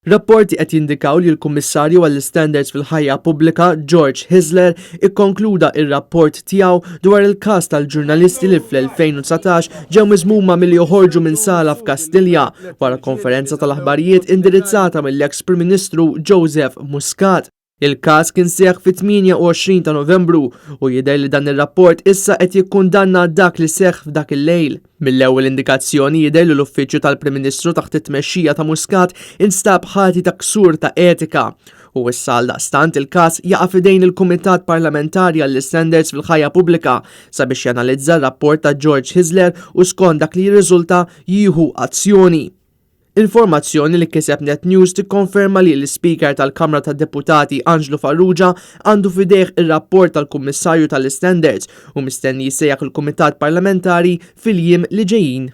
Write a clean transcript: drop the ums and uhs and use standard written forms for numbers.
Rapporti qed jindikaw li l-Kummissarju għall-Standards fil-ħajja pubblika George Hisler ikkonkluda ir-rapport tiegħu dwar il-każ tal-ġurnalisti li fl-2019 ġew miżmuma milli joħorġu minn sala f'Kastilja wara konferenza tal-aħbarijiet indirizzata mill-eks Prim Ministru Joseph Muscat. Il-każ kien seħħ fit-28 ta' Novembru u jidher li dan ir-rapport issa qed jikkundanna dak li seħħ f'dak il-lejl. Mill-ewwel indikazzjoni jidher li l-uffiċċju tal-Prim Ministru taħt it-tmexxija ta' Muscat instab ħati ta' ksur ta' etika. U issa għaldaqstant il-każ jaqa' f'idejn il-Kumitat Parlamentari għall-Standards fil-ħajja pubblika sabiex janalizza r-rapport ta' George Hisler u skont dak li jirriżulta jieħu azzjoni. Informazzjoni li kiseb Net News tikkonferma li l-Speaker tal-Kamra tad-Deputati Angelo Farrugia għandu fidejh ir-rapport tal-Kummissarju tal-Standards u mistenni jsejjaħ il-Kumitat Parlamentari fil-jiem li ġejjin.